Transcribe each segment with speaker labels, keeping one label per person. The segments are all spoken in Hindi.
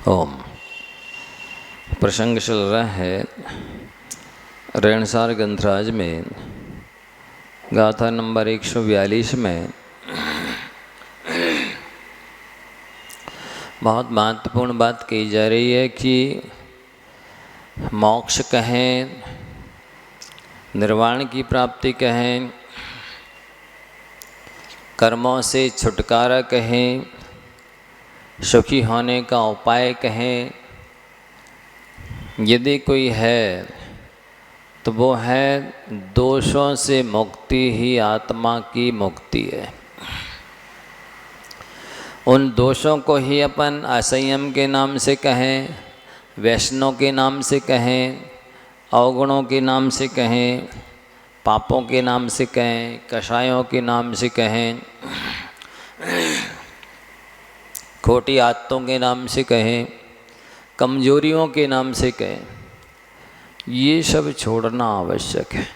Speaker 1: ओम। प्रसंग चल रहा है रेणसार ग्रंथराज में गाथा नंबर 142 में बहुत महत्वपूर्ण बात कही जा रही है कि मोक्ष कहें, निर्वाण की प्राप्ति कहें, कर्मों से छुटकारा कहें, सुखी होने का उपाय कहें, यदि कोई है तो वो है दोषों से मुक्ति ही आत्मा की मुक्ति है। उन दोषों को ही अपन असंयम के नाम से कहें, वैष्णव के नाम से कहें, अवगुणों के नाम से कहें, पापों के नाम से कहें, कषायों के नाम से कहें, खोटी आदतों के नाम से कहें, कमजोरियों के नाम से कहें, ये सब छोड़ना आवश्यक है।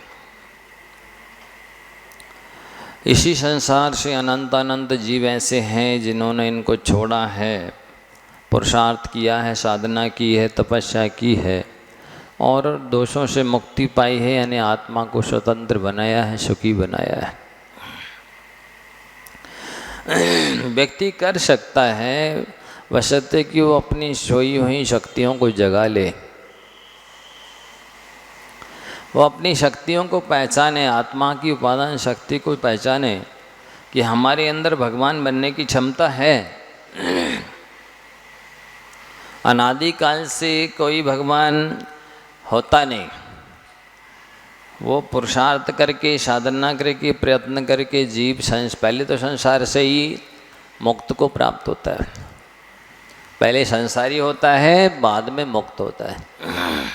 Speaker 1: इसी संसार से अनंत अनंत जीव ऐसे हैं जिन्होंने इनको छोड़ा है, पुरुषार्थ किया है, साधना की है, तपस्या की है और दोषों से मुक्ति पाई है, यानी आत्मा को स्वतंत्र बनाया है, सुखी बनाया है। व्यक्ति कर सकता है बशर्ते कि वो अपनी सोई हुई शक्तियों को जगा ले, वो अपनी शक्तियों को पहचाने, आत्मा की उपादान शक्ति को पहचाने कि हमारे अंदर भगवान बनने की क्षमता है। अनादिकाल से कोई भगवान होता नहीं, वो पुरुषार्थ करके, साधना करके, प्रयत्न करके जीव पहले तो संसार से ही मुक्त को प्राप्त होता है। पहले संसारी होता है, बाद में मुक्त होता है।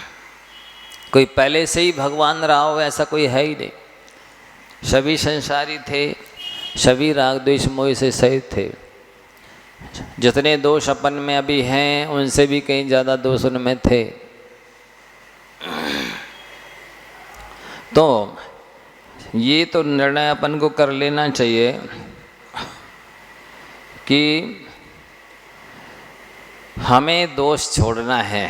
Speaker 1: कोई पहले से ही भगवान रहा हो ऐसा कोई है ही नहीं। सभी संसारी थे, सभी राग द्वेष मोह से सहित थे। जितने दोष अपन में अभी हैं उनसे भी कहीं ज़्यादा दोष उनमें थे। तो ये तो निर्णय अपन को कर लेना चाहिए कि हमें दोष छोड़ना है।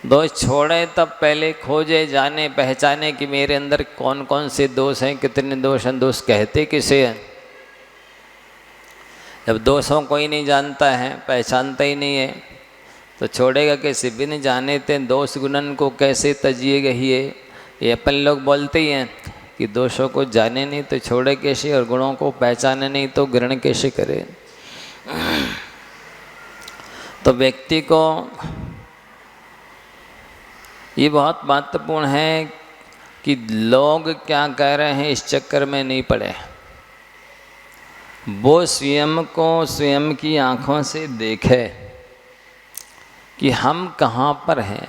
Speaker 1: दोष छोड़े तब पहले खोजे, जाने, पहचाने कि मेरे अंदर कौन कौन से दोष हैं, कितने दोष हैं, दोष कहते किसे हैं। जब दोषों को ही नहीं जानता है, पहचानता ही नहीं है, तो छोड़ेगा कैसे। बिन जाने ते दोष गुणन को कैसे तजिएगा ही है। ये अपन लोग बोलते ही हैं कि दोषों को जाने नहीं तो छोड़े कैसे, और गुणों को पहचाने नहीं तो ग्रहण कैसे करे। तो व्यक्ति को ये बहुत महत्वपूर्ण है कि लोग क्या कह रहे हैं इस चक्कर में नहीं पड़े। वो स्वयं को स्वयं की आँखों से देखे कि हम कहाँ पर हैं,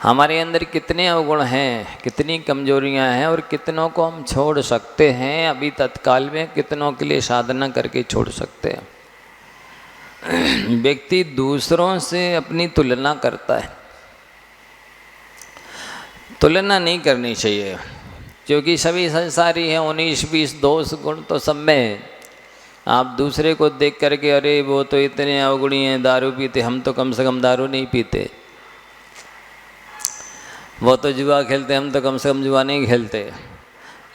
Speaker 1: हमारे अंदर कितने अवगुण हैं, कितनी कमजोरियां हैं और कितनों को हम छोड़ सकते हैं अभी तत्काल में, कितनों के लिए साधना करके छोड़ सकते हैं। व्यक्ति दूसरों से अपनी तुलना करता है। तुलना नहीं करनी चाहिए क्योंकि सभी संसारी हैं। 19-20 दोष गुण तो सब में है। आप दूसरे को देख करके अरे वो तो इतने अवगुणी हैं, दारू पीते, हम तो कम से कम दारू नहीं पीते, वो तो जुआ खेलते, हम तो कम से कम जुआ नहीं खेलते,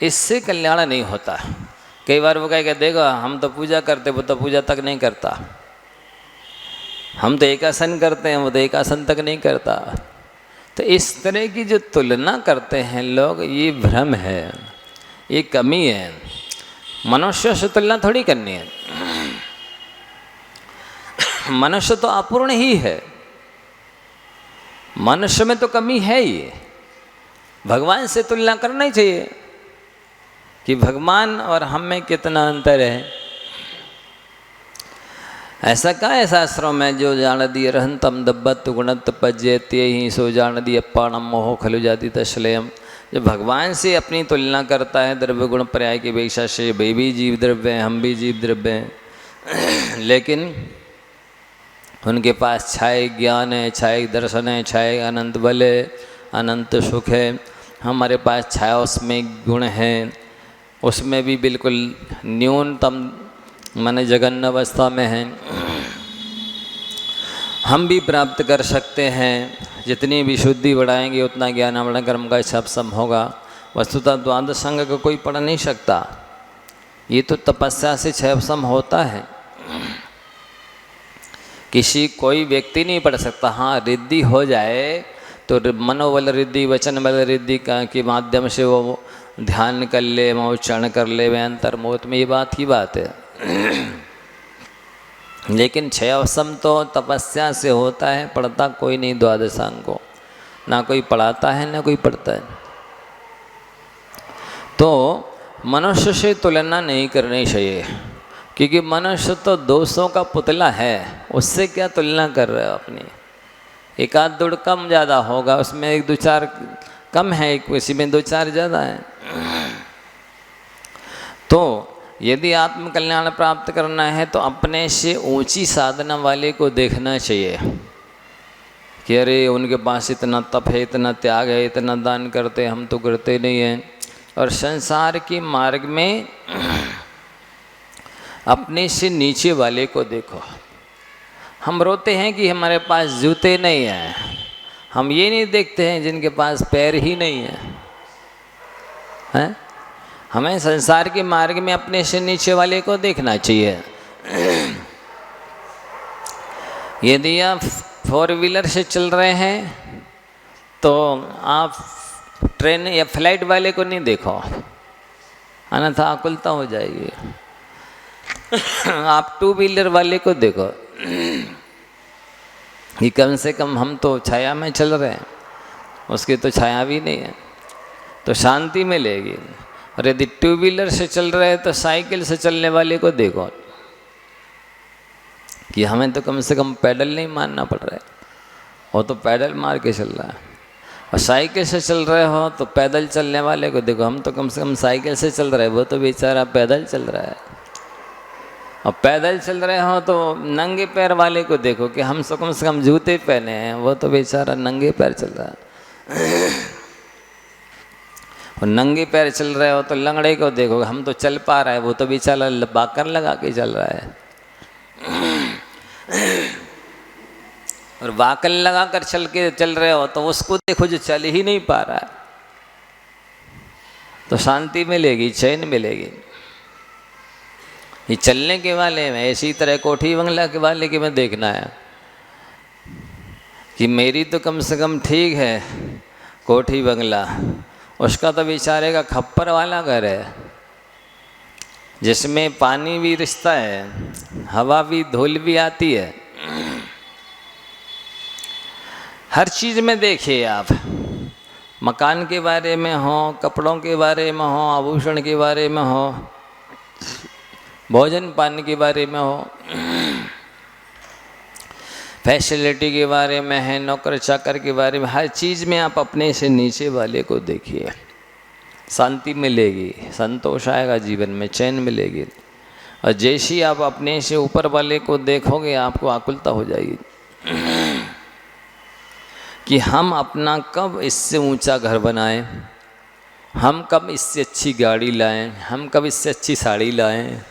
Speaker 1: इससे कल्याण नहीं होता। कई बार वो कहेगा देखो हम तो पूजा करते, वो तो पूजा तक नहीं करता, हम तो एकासन करते हैं, वो तो एकासन तक नहीं करता। तो इस तरह की जो तुलना करते हैं लोग, ये भ्रम है, ये कमी है। मनुष्य से तुलना थोड़ी करनी है। मनुष्य तो अपूर्ण ही है, मनुष्य में तो कमी है ही। भगवान से तुलना करना ही चाहिए कि भगवान और हम में कितना अंतर है। ऐसा कहा है शास्त्रों में, जो जान दिए रहंतम दब्बत गुणत पज्यते ही सो जान दिए पाणम मोह खलु जाति तश्लयम। जो भगवान से अपनी तुलना करता है द्रव्य गुण पर्याय की अपेक्षा से, वे भी जीव द्रव्य हैं, हम भी जीव द्रव्य हैं, लेकिन उनके पास छाए ज्ञान है, छाए दर्शन है, छाए अनंत बल है, अनंत सुख है। हमारे पास छाया उसमें गुण हैं, उसमें भी बिल्कुल न्यूनतम माने जघन्य अवस्था में हैं, हम भी प्राप्त कर सकते हैं। जितनी विशुद्धि बढ़ाएंगे उतना ज्ञान आवरण कर्म का सम होगा। वस्तुतः द्वादश संग को कोई पढ़ नहीं सकता, ये तो तपस्या से क्षय सम होता है। किसी कोई व्यक्ति नहीं पढ़ सकता। हाँ, रिद्धि हो जाए तो मनोबल रिद्धि, वचन बल रिद्धि के माध्यम से वो ध्यान कर ले, उच्चारण कर ले, वे अंतर्मोत में, ये बात ही बात है। लेकिन क्षय अवसम तो तपस्या से होता है, पढ़ता कोई नहीं द्वादशांग को, ना कोई पढ़ाता है ना कोई पढ़ता है। तो मनुष्य से तुलना नहीं करनी चाहिए, क्योंकि मनुष्य तो दोषों का पुतला है, उससे क्या तुलना कर रहे हो अपनी। एक आध दौड़ कम ज़्यादा होगा, उसमें एक दो चार कम है, किसी में दो चार ज़्यादा है। तो यदि आत्मकल्याण प्राप्त करना है तो अपने से ऊंची साधना वाले को देखना चाहिए कि अरे उनके पास इतना तप है, इतना त्याग है, इतना दान करते, हम तो करते नहीं हैं। और संसार के मार्ग में अपने से नीचे वाले को देखो। हम रोते हैं कि हमारे पास जूते नहीं हैं, हम ये नहीं देखते हैं जिनके पास पैर ही नहीं हैं। हमें संसार के मार्ग में अपने से नीचे वाले को देखना चाहिए। यदि आप 4 व्हीलर से चल रहे हैं तो आप ट्रेन या फ्लाइट वाले को नहीं देखो, अन्यथा आकुलता हो जाएगी। आप 2 व्हीलर वाले को देखो कि कम से कम हम तो छाया में चल रहे हैं, उसकी तो छाया भी नहीं है, तो शांति मिलेगी। और यदि 2 व्हीलर से चल रहे हैं तो साइकिल से चलने वाले को देखो कि हमें तो कम से कम पैडल नहीं मारना पड़ रहा है, वो तो पैडल मार के चल रहा है। और साइकिल से चल रहे हो तो पैदल चलने वाले को देखो, हम तो कम से कम साइकिल से चल रहे हैं, वो तो बेचारा पैदल चल रहा है। और पैदल चल रहे हो तो नंगे पैर वाले को देखो कि हम तो कम से कम जूते पहने हैं, वो तो बेचारा नंगे पैर चल रहा है। और नंगे पैर चल रहे हो तो लंगड़े को देखो, हम तो चल पा रहा है, वो तो बेचारा बाकर लगा के चल रहा है। और बाकर लगा कर चल रहे हो तो उसको देखो जो चल ही नहीं पा रहा है। तो शांति मिलेगी, चैन मिलेगी। ये चलने के वाले में इसी तरह कोठी बंगला के वाले के में देखना है कि मेरी तो कम से कम ठीक है कोठी बंगला, उसका तो बेचारे का खप्पर वाला घर है जिसमें पानी भी रिश्ता है, हवा भी, धूल भी आती है। हर चीज़ में देखिए आप, मकान के बारे में हो, कपड़ों के बारे में हो, आभूषण के बारे में हो, भोजन पानी के बारे में हो, फैसिलिटी के बारे में है, नौकर चाकर के बारे में, हर चीज़ में आप अपने से नीचे वाले को देखिए। शांति मिलेगी, संतोष आएगा जीवन में, चैन मिलेगी। और जैसे ही आप अपने से ऊपर वाले को देखोगे आपको आकुलता हो जाएगी कि हम अपना कब इससे ऊंचा घर बनाएं, हम कब इससे अच्छी गाड़ी लाएं, हम कब इससे अच्छी साड़ी लाएं,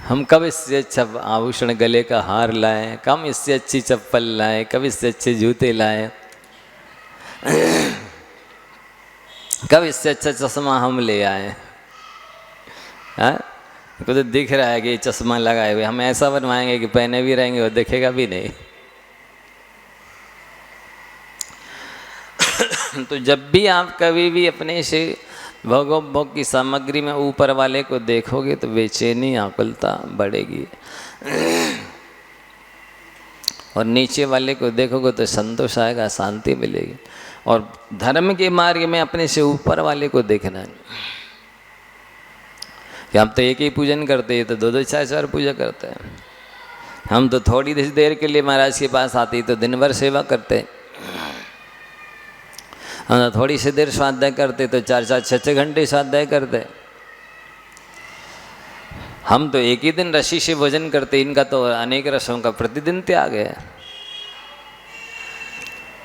Speaker 1: हम कब इससे अच्छा आभूषण गले का हार लाएं, कब इससे अच्छी चप्पल लाएं, कब इससे अच्छे जूते लाएं, कब इससे अच्छा चश्मा हम ले आए। हाँ, को तो दिख रहा है कि चश्मा लगाए हुए, हम ऐसा बनवाएंगे कि पहने भी रहेंगे और दिखेगा भी नहीं। तो जब भी आप कभी भी अपने से भोग की सामग्री में ऊपर वाले को देखोगे तो बेचैनी, आकुलता बढ़ेगी। और नीचे वाले को देखोगे तो संतोष आएगा, शांति मिलेगी। और धर्म के मार्ग में अपने से ऊपर वाले को देखना है कि हम तो एक ही पूजन करते हैं, तो 2-2 4-4 पूजा करते हैं। हम तो थोड़ी देर के लिए महाराज के पास आते हैं तो दिन भर सेवा करते हैं। हम तो थोड़ी सी देर स्वाध्याय करते तो 4-4 6-6 घंटे स्वाध्याय करते। हम तो एक ही दिन रसी से भोजन करते, इनका तो अनेक रसों का प्रतिदिन त्याग है।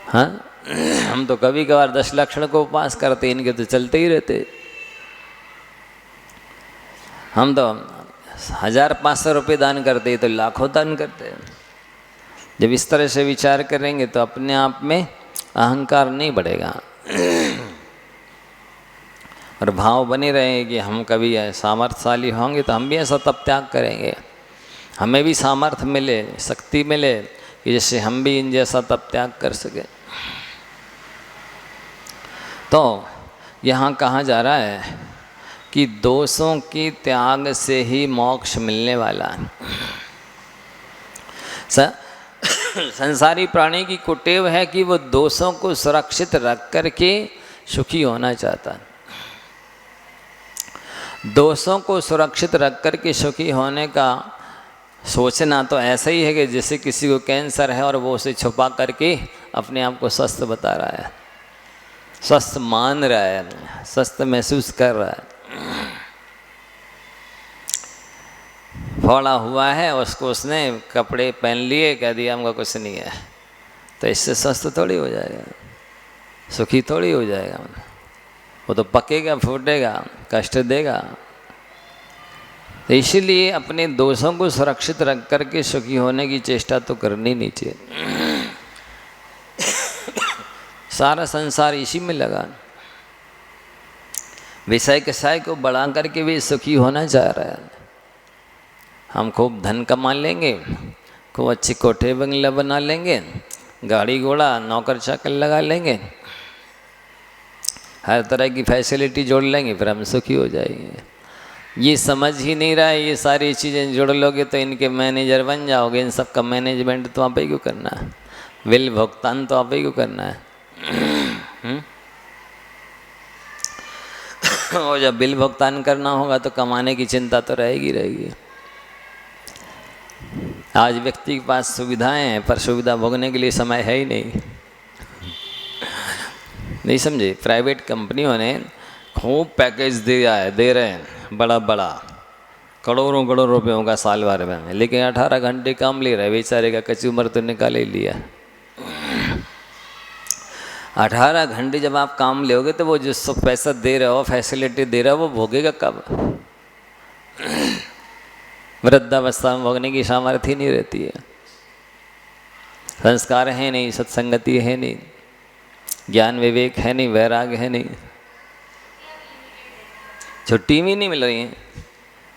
Speaker 1: हाँ, हम तो कभी कभार 10 लक्षण को उपवास करते, इनके तो चलते ही रहते। हम तो 1500 रुपये दान करते हैं तो लाखों दान करते हैं। जब इस तरह से विचार करेंगे तो अपने आप में अहंकार नहीं बढ़ेगा और भाव बने रहेंगे कि हम कभी सामर्थ्यशाली होंगे तो हम भी ऐसा तप त्याग करेंगे, हमें भी सामर्थ्य मिले, शक्ति मिले कि जैसे हम भी इन जैसा तप त्याग कर सके। तो यहाँ कहा जा रहा है कि दोषों की त्याग से ही मोक्ष मिलने वाला है। संसारी प्राणी की कुटेव है कि वो दोषों को सुरक्षित रख करके सुखी होना चाहता है। दोषों को सुरक्षित रख करके सुखी होने का सोचना तो ऐसा ही है कि जैसे किसी को कैंसर है और वो उसे छुपा करके अपने आप को स्वस्थ बता रहा है, स्वस्थ मान रहा है, स्वस्थ महसूस कर रहा है। फोड़ा हुआ है, उसको उसने कपड़े पहन लिए, कह दिया हमको कुछ नहीं है, तो इससे स्वस्थ थोड़ी हो जाएगा, सुखी थोड़ी हो जाएगा। वो तो पकेगा, फूटेगा, कष्ट देगा। तो इसीलिए अपने दोषों को सुरक्षित रख करके सुखी होने की चेष्टा तो करनी नहीं चाहिए। सारा संसार इसी में लगा, विषय कसाय को बढ़ा करके भी सुखी होना चाह रहा है। हम खूब धन कमा लेंगे, खूब अच्छे कोठे बंगला बना लेंगे, गाड़ी घोड़ा नौकर चाकर लगा लेंगे, हर तरह की फैसिलिटी जोड़ लेंगे, फिर हम सुखी हो जाएंगे। ये समझ ही नहीं रहा है, ये सारी चीज़ें जोड़ लोगे तो इनके मैनेजर बन जाओगे। इन सब का मैनेजमेंट तो आप ही को करना है, बिल भुगतान तो आप ही को करना है। और जब बिल भुगतान करना होगा तो कमाने की चिंता तो रहेगी। आज व्यक्ति के पास सुविधाएं हैं पर सुविधा भोगने के लिए समय है ही नहीं समझे। प्राइवेट कंपनियों ने खूब पैकेज दे रहे हैं, बड़ा करोड़ों रुपयों का साल भर में, लेकिन 18 घंटे काम ले रहा है बेचारे का, कच्ची उम्र तो निकाल ही लिया। 18 घंटे जब आप काम लोगे तो वो जो सब पैसा दे रहे हो, फैसिलिटी दे रहा हो, वो भोगेगा कब? वृद्धावस्था में भोगने की सामर्थ्य नहीं रहती है, संस्कार है नहीं, सत्संगति है नहीं, ज्ञान विवेक है नहीं, वैराग्य है नहीं, छुट्टी भी नहीं मिल रही है।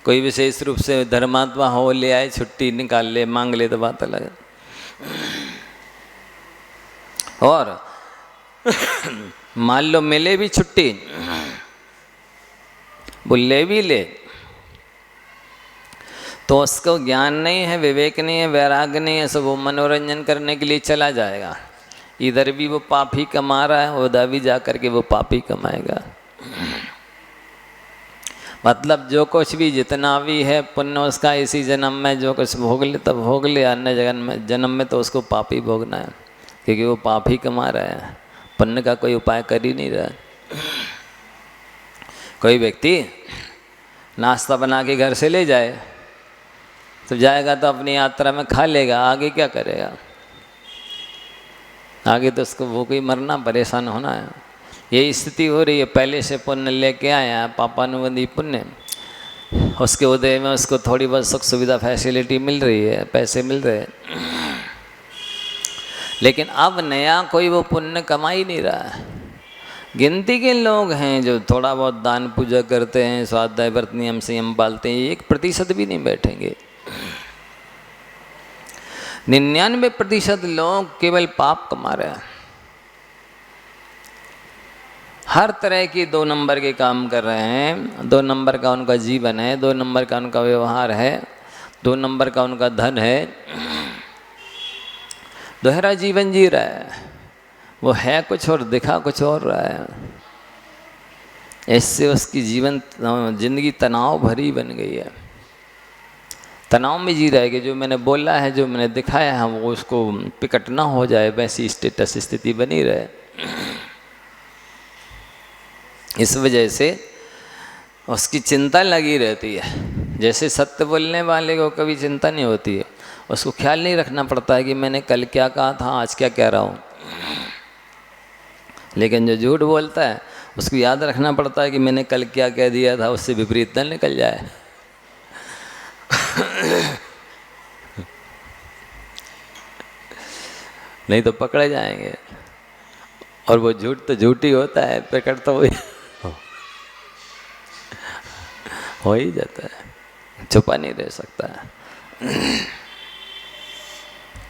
Speaker 1: कोई विशेष रूप से धर्मात्मा हो ले आए, छुट्टी निकाल ले, मांग ले तो बात अलग है। और मान लो मिले भी छुट्टी, बुल्ले भी ले, तो उसको ज्ञान नहीं है, विवेक नहीं है, वैराग्य नहीं है, सब वो मनोरंजन करने के लिए चला जाएगा। इधर भी वो पाप ही कमा रहा है, उधर भी जा करके वो पाप ही कमाएगा। मतलब जो कुछ भी जितना भी है पुण्य उसका इसी जन्म में जो कुछ भोग ले तब भोग ले, अन्य जन्म में तो उसको पाप ही भोगना है, क्योंकि वो पाप ही कमा रहा है, पुण्य का कोई उपाय कर ही नहीं रहा। कोई व्यक्ति नाश्ता बना के घर से ले जाए तो जाएगा तो अपनी यात्रा में खा लेगा, आगे क्या करेगा? आगे तो उसको भूख ही मरना, परेशान होना है। यही स्थिति हो रही है। पहले से पुण्य लेके आया, पापानुबंधी पुण्य, उसके उदय में उसको थोड़ी बहुत सुख सुविधा फैसिलिटी मिल रही है, पैसे मिल रहे हैं, लेकिन अब नया कोई वो पुण्य कमा ही नहीं रहा है। गिनती के लोग हैं जो थोड़ा बहुत दान पूजा करते हैं, स्वाध्याय व्रत नियम संयम पालते हैं, 1% भी नहीं बैठेंगे। 99% लोग केवल पाप कमा रहे हैं, हर तरह की 2 नंबर के काम कर रहे हैं। 2 नंबर का उनका जीवन है, 2 नंबर का उनका व्यवहार है, 2 नंबर का उनका धन है, दोहरा जीवन जी रहा है। वो है कुछ और दिखा कुछ और रहा है। इससे उसकी जिंदगी तनाव भरी बन गई है। तनाव में जी रहा है कि जो मैंने बोला है, जो मैंने दिखाया है, वो उसको पिकट ना हो जाए, वैसी स्टेटस स्थिति बनी रहे। इस वजह से उसकी चिंता लगी रहती है। जैसे सत्य बोलने वाले को कभी चिंता नहीं होती है, उसको ख्याल नहीं रखना पड़ता है कि मैंने कल क्या कहा था, आज क्या कह रहा हूँ। लेकिन जो झूठ बोलता है उसको याद रखना पड़ता है कि मैंने कल क्या कह दिया था, उससे विपरीत न निकल जाए। नहीं तो पकड़े जाएंगे। और वो झूठ तो झूठ ही होता है, प्रकट तो वही हो ही जाता है, छुपा नहीं रह सकता है।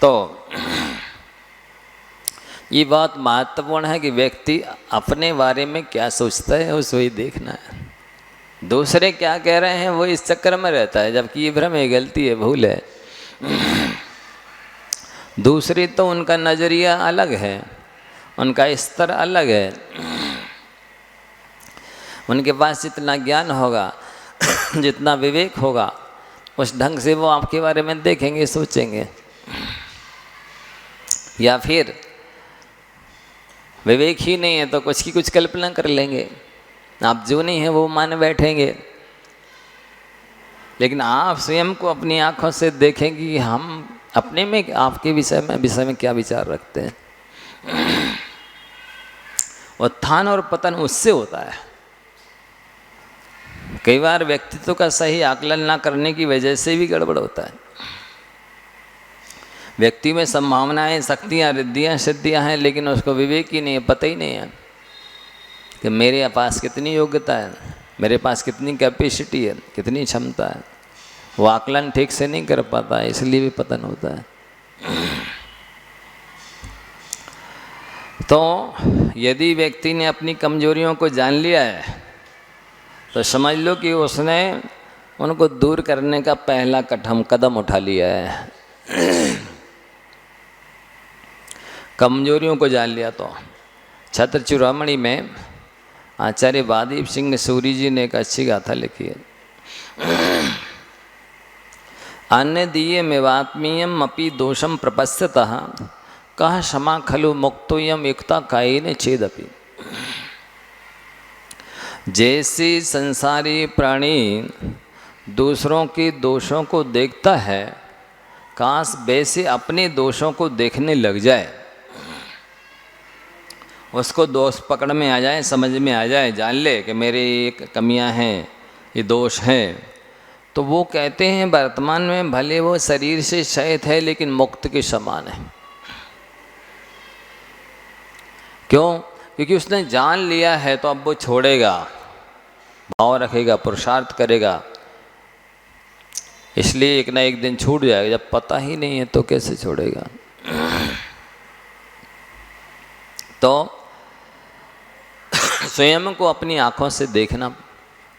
Speaker 1: तो ये बात महत्वपूर्ण है कि व्यक्ति अपने बारे में क्या सोचता है उस वही देखना है। दूसरे क्या कह रहे हैं वो इस चक्कर में रहता है, जबकि ये भ्रम है, गलती है, भूल है। दूसरे तो उनका नज़रिया अलग है, उनका स्तर अलग है, उनके पास जितना ज्ञान होगा, जितना विवेक होगा, उस ढंग से वो आपके बारे में देखेंगे, सोचेंगे। या फिर विवेक ही नहीं है तो कुछ की कुछ कल्पना कर लेंगे, आप जो नहीं है वो मान बैठेंगे। लेकिन आप स्वयं को अपनी आंखों से देखेंगे कि हम अपने में आपके विषय में क्या विचार रखते हैं। उत्थान और पतन उससे होता है। कई बार व्यक्तित्व का सही आकलन ना करने की वजह से भी गड़बड़ होता है। व्यक्ति में संभावनाएं, शक्तियां, रिद्धियां, सिद्धियां हैं, लेकिन उसको विवेक ही नहीं है, पता ही नहीं है कि मेरे पास कितनी योग्यता है, मेरे पास कितनी कैपेसिटी है, कितनी क्षमता है। वो आकलन ठीक से नहीं कर पाता है, इसलिए भी पतन होता है। तो यदि व्यक्ति ने अपनी कमजोरियों को जान लिया है तो समझ लो कि उसने उनको दूर करने का पहला कदम उठा लिया है। कमजोरियों को जान लिया तो छत्र चूड़ामणि में आचार्य बादीप सिंह सूरी जी ने एक अच्छी गाथा लिखी है। अन्य दिए मेवात्मीयम अपि दोषम प्रपस्यतः कह क्षमा खलु मुक्तोयम युक्ता कायेन चेदपि। जैसे संसारी प्राणी दूसरों के दोषों को देखता है, काश वैसे अपने दोषों को देखने लग जाए, उसको दोष पकड़ में आ जाए, समझ में आ जाए, जान ले कि मेरी ये कमियां हैं, ये दोष हैं। तो वो कहते हैं वर्तमान में भले वो शरीर से क्षयित है लेकिन मुक्त के समान है। क्यों? क्योंकि उसने जान लिया है, तो अब वो छोड़ेगा, भाव रखेगा, पुरुषार्थ करेगा। इसलिए एक ना एक दिन छूट जाएगा। जब पता ही नहीं है तो कैसे छोड़ेगा? तो स्वयं को अपनी आंखों से देखना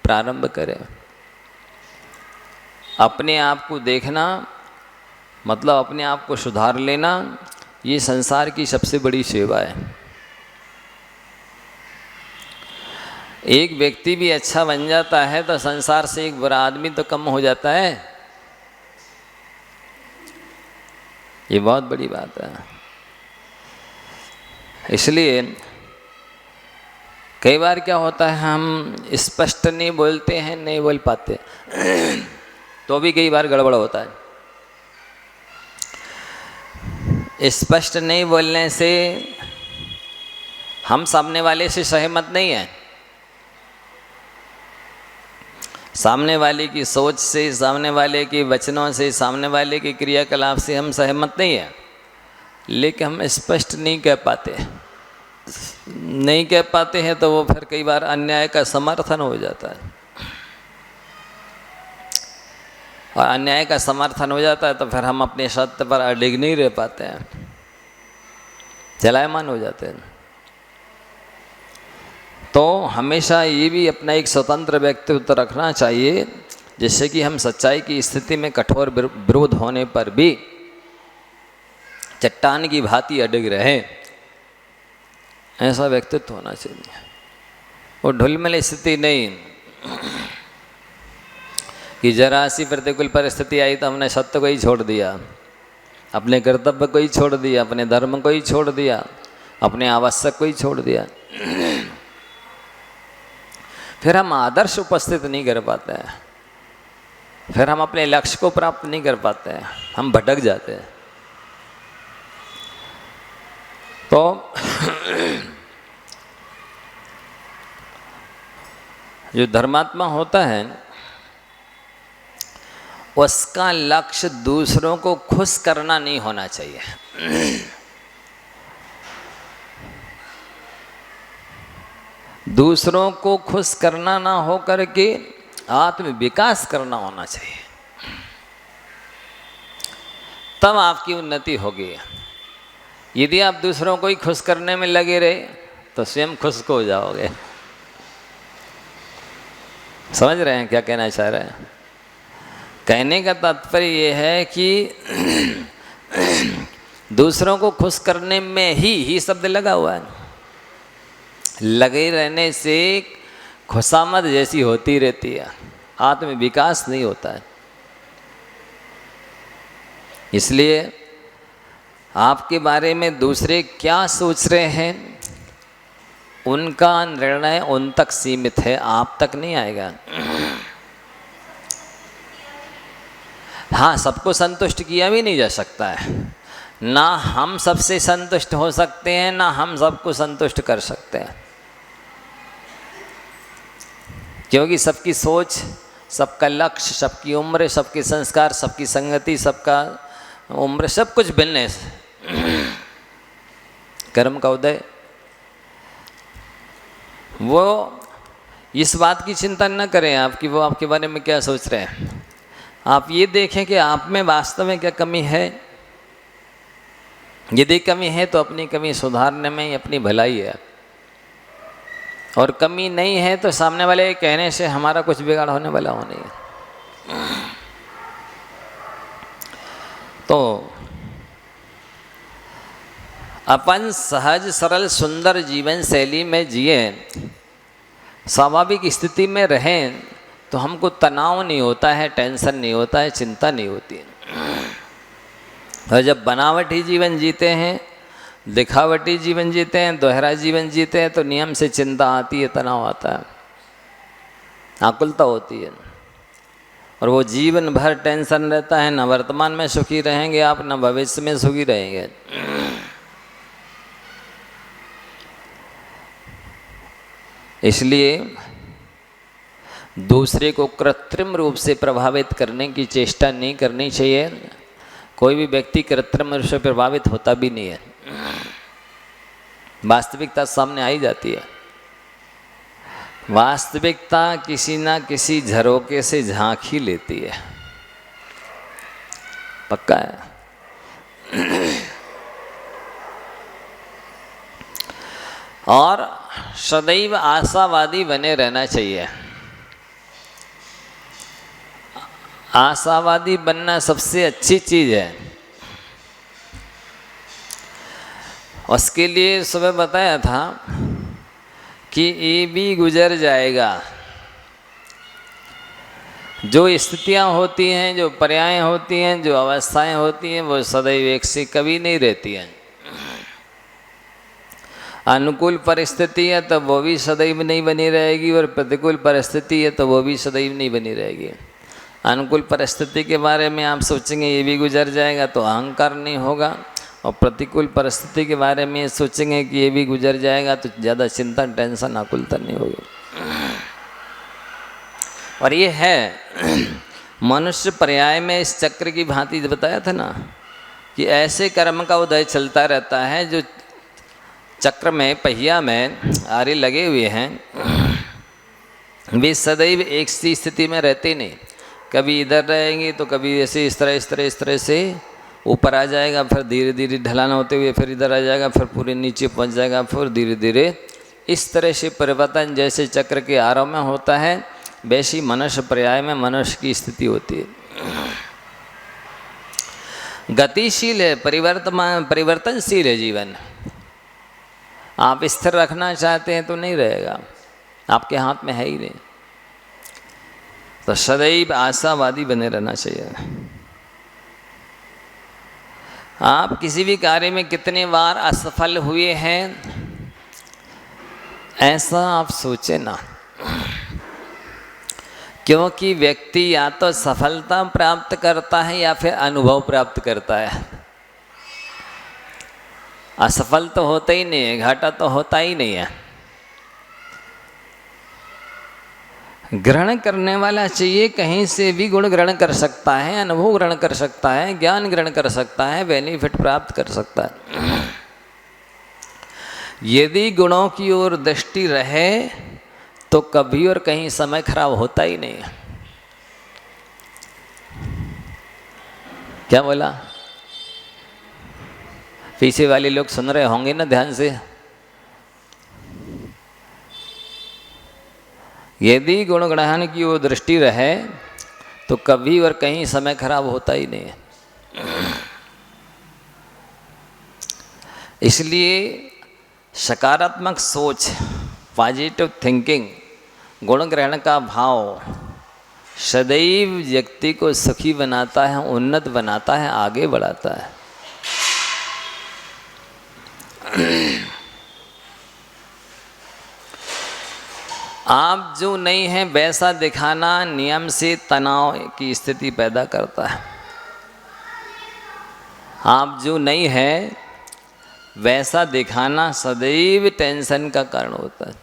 Speaker 1: प्रारंभ करें। अपने आप को देखना मतलब अपने आप को सुधार लेना, ये संसार की सबसे बड़ी सेवा है। एक व्यक्ति भी अच्छा बन जाता है तो संसार से एक बुरा आदमी तो कम हो जाता है। ये बहुत बड़ी बात है। इसलिए कई बार क्या होता है, हम स्पष्ट नहीं बोलते हैं, नहीं बोल पाते तो भी कई बार गड़बड़ होता है। स्पष्ट नहीं बोलने से हम सामने वाले से सहमत नहीं हैं, सामने वाले की सोच से, सामने वाले के वचनों से, सामने वाले के क्रियाकलाप से हम सहमत नहीं हैं, लेकिन हम स्पष्ट नहीं कह पाते हैं तो वो फिर कई बार अन्याय का समर्थन हो जाता है। और अन्याय का समर्थन हो जाता है तो फिर हम अपने सत्य पर अडिग नहीं रह पाते हैं, चलायमान हो जाते हैं। तो हमेशा ये भी अपना एक स्वतंत्र व्यक्तित्व रखना चाहिए, जिससे कि हम सच्चाई की स्थिति में कठोर विरोध होने पर भी चट्टान की भांति अडिग रहे। ऐसा व्यक्तित्व होना चाहिए। वो ढुलमिल स्थिति नहीं कि जरा सी प्रतिकूल परिस्थिति आई तो हमने सत्य को ही छोड़ दिया, अपने कर्तव्य को ही छोड़ दिया, अपने धर्म को ही छोड़ दिया, अपने आवश्यक को ही छोड़ दिया। फिर हम आदर्श उपस्थित नहीं कर पाते हैं, फिर हम अपने लक्ष्य को प्राप्त नहीं कर पाते हैं, हम भटक जाते हैं। तो जो धर्मात्मा होता है उसका लक्ष्य दूसरों को खुश करना नहीं होना चाहिए। दूसरों को खुश करना ना हो करके आत्म विकास करना होना चाहिए, तब आपकी उन्नति होगी। यदि आप दूसरों को ही खुश करने में लगे रहे तो स्वयं खुश हो जाओगे। समझ रहे हैं क्या कहना चाह रहे हैं? कहने का तात्पर्य ये है कि दूसरों को खुश करने में ही शब्द लगा हुआ है। लगे रहने से खुशामद जैसी होती रहती है, आत्म विकास नहीं होता है। इसलिए आपके बारे में दूसरे क्या सोच रहे हैं, उनका निर्णय उन तक सीमित है, आप तक नहीं आएगा। हाँ, सबको संतुष्ट किया भी नहीं जा सकता है। ना हम सबसे संतुष्ट हो सकते हैं, ना हम सबको संतुष्ट कर सकते हैं, क्योंकि सबकी सोच, सबका लक्ष्य, सबकी उम्र, सबके संस्कार, सबकी संगति, सबका उम्र, सब कुछ भिन्न है। कर्म का उदय, वो इस बात की चिंता न करें आप कि वो आपके बारे में क्या सोच रहे हैं। आप ये देखें कि आप में वास्तव में क्या कमी है। यदि कमी है तो अपनी कमी सुधारने में ही अपनी भलाई है, और कमी नहीं है तो सामने वाले कहने से हमारा कुछ बिगाड़ होने वाला हो नहीं है। तो अपन सहज सरल सुंदर जीवन शैली में जिए, स्वाभाविक स्थिति में रहें, तो हमको तनाव नहीं होता है, टेंशन नहीं होता है, चिंता नहीं होती है। और जब बनावटी जीवन जीते हैं, दिखावटी जीवन जीते हैं, दोहरा जीवन जीते हैं, तो नियम से चिंता आती है, तनाव आता है, आकुलता होती है, और वो जीवन भर टेंशन रहता है। न वर्तमान में सुखी रहेंगे आप, न भविष्य में सुखी रहेंगे। इसलिए दूसरे को कृत्रिम रूप से प्रभावित करने की चेष्टा नहीं करनी चाहिए। कोई भी व्यक्ति कृत्रिम रूप से प्रभावित होता भी नहीं है, वास्तविकता सामने आई जाती है। वास्तविकता किसी ना किसी झरोके से झांक ही लेती है, पक्का है। और सदैव आशावादी बने रहना चाहिए। आशावादी बनना सबसे अच्छी चीज़ है। उसके लिए सुबह बताया था कि ये भी गुजर जाएगा। जो स्थितियाँ होती हैं, जो पर्याय होती हैं, जो अवस्थाएं होती हैं, वो सदैव एक सी कभी नहीं रहती हैं। अनुकूल परिस्थिति है तो वो भी सदैव नहीं बनी रहेगी, और प्रतिकूल परिस्थिति है तो वो भी सदैव नहीं बनी रहेगी। अनुकूल परिस्थिति के बारे में आप सोचेंगे ये भी गुजर जाएगा तो अहंकार नहीं होगा, और प्रतिकूल परिस्थिति के बारे में सोचेंगे कि ये भी गुजर जाएगा तो ज़्यादा चिंता, टेंशन, आकुलता नहीं होगी। और ये है मनुष्य पर्याय में इस चक्र की भांति बताया था ना, कि ऐसे कर्म का उदय चलता रहता है जो चक्र में, पहिया में आरे लगे हुए हैं, वे सदैव एक सी स्थिति में रहते नहीं। कभी इधर रहेंगे तो कभी ऐसे इस तरह से ऊपर आ जाएगा, फिर धीरे धीरे ढलान होते हुए फिर इधर आ जाएगा, फिर पूरे नीचे पहुंच जाएगा, फिर धीरे धीरे इस तरह से परिवर्तन जैसे चक्र के आरंभ में होता है, वैसी मनुष्य पर्याय में मनुष्य की स्थिति होती है। गतिशील है, परिवर्तनशील है जीवन। आप स्थिर रखना चाहते हैं तो नहीं रहेगा, आपके हाथ में है ही नहीं। तो सदैव आशावादी बने रहना चाहिए। आप किसी भी कार्य में कितने बार असफल हुए हैं ऐसा आप सोचे ना, क्योंकि व्यक्ति या तो सफलता प्राप्त करता है या फिर अनुभव प्राप्त करता है। असफल तो होता ही नहीं है, घाटा तो होता ही नहीं है। ग्रहण करने वाला चाहिए, कहीं से भी गुण ग्रहण कर सकता है, अनुभव ग्रहण कर सकता है, ज्ञान ग्रहण कर सकता है, बेनिफिट प्राप्त कर सकता है। यदि गुणों की ओर दृष्टि रहे तो कभी और कहीं समय खराब होता ही नहीं है। क्या बोला? पीछे वाले लोग सुन रहे होंगे ना ध्यान से। यदि गुण ग्रहण की ओर दृष्टि रहे तो कभी और कहीं समय खराब होता ही नहीं है। इसलिए सकारात्मक सोच, पॉजिटिव थिंकिंग, गुण ग्रहण का भाव सदैव व्यक्ति को सुखी बनाता है, उन्नत बनाता है, आगे बढ़ाता है। आप जो नहीं है वैसा दिखाना नियम से तनाव की स्थिति पैदा करता है। आप जो नहीं है वैसा दिखाना सदैव टेंशन का कारण होता है।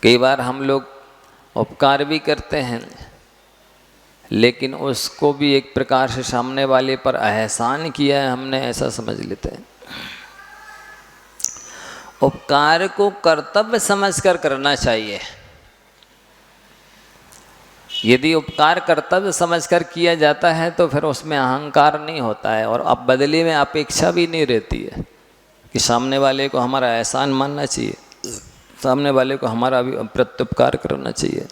Speaker 1: कई बार हम लोग उपकार भी करते हैं, लेकिन उसको भी एक प्रकार से सामने वाले पर एहसान किया है हमने, ऐसा समझ लेते हैं। उपकार को कर्तव्य समझकर करना चाहिए। यदि उपकार कर्तव्य समझकर किया जाता है तो फिर उसमें अहंकार नहीं होता है, और अब बदले में अपेक्षा भी नहीं रहती है कि सामने वाले को हमारा एहसान मानना चाहिए, सामने वाले को हमारा भी प्रत्युपकार करना चाहिए।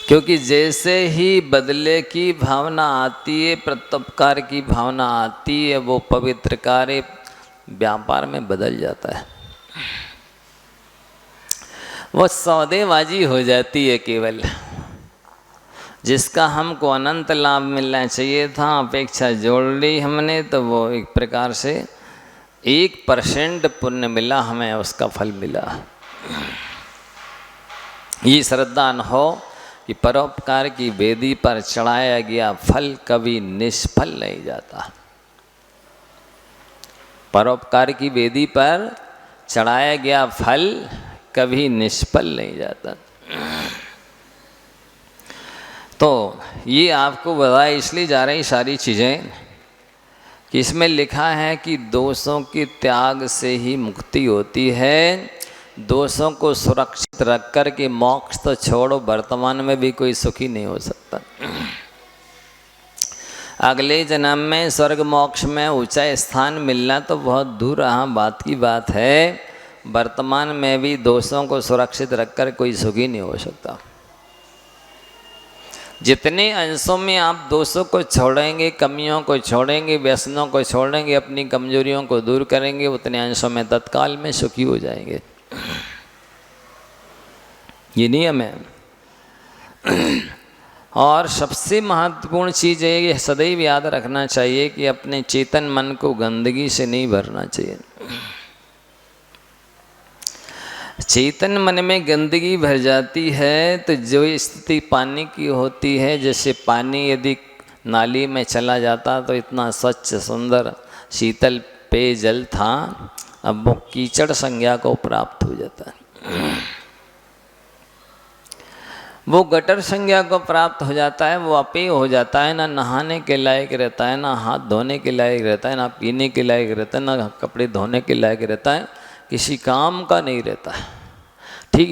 Speaker 1: क्योंकि जैसे ही बदले की भावना आती है, प्रत्युपकार की भावना आती है, वो पवित्र कार्य व्यापार में बदल जाता है, वो सौदेबाजी हो जाती है केवल। जिसका हमको अनंत लाभ मिलना चाहिए था, अपेक्षा जोड़ ली हमने, तो वो एक प्रकार से 1% पुण्य मिला हमें, उसका फल मिला। ये श्रद्धा न हो कि परोपकार की वेदी पर चढ़ाया गया फल कभी निष्फल नहीं जाता। परोपकार की वेदी पर चढ़ाया गया फल कभी निष्फल नहीं जाता। तो ये आपको बताया इसलिए जा रही सारी चीज़ें कि इसमें लिखा है कि दोषों के त्याग से ही मुक्ति होती है। दोषों को सुरक्षित रख कर के मोक्ष तो छोड़ो, वर्तमान में भी कोई सुखी नहीं हो सकता। अगले जन्म में स्वर्ग मोक्ष में ऊंचा स्थान मिलना तो बहुत दूर बात की बात है। वर्तमान में भी दोषों को सुरक्षित रखकर कोई सुखी नहीं हो सकता। जितने अंशों में आप दोषों को छोड़ेंगे, कमियों को छोड़ेंगे, व्यसनों को छोड़ेंगे, अपनी कमजोरियों को दूर करेंगे, उतने अंशों में तत्काल में सुखी हो जाएंगे। ये नियम है। और सबसे महत्वपूर्ण चीज़ है, ये सदैव याद रखना चाहिए कि अपने चेतन मन को गंदगी से नहीं भरना चाहिए। चेतन मन में गंदगी भर जाती है तो जो स्थिति पानी की होती है, जैसे पानी यदि नाली में चला जाता तो इतना स्वच्छ सुंदर शीतल पेयजल था, अब वो कीचड़ संज्ञा को प्राप्त हो जाता है, वो गटर संज्ञा को प्राप्त हो जाता है, वो अपेय हो जाता है, ना नहाने के लायक रहता है, ना हाथ धोने के लायक रहता है, ना पीने के लायक रहता है, ना कपड़े धोने के लायक रहता है, किसी काम का नहीं रहता। ठीक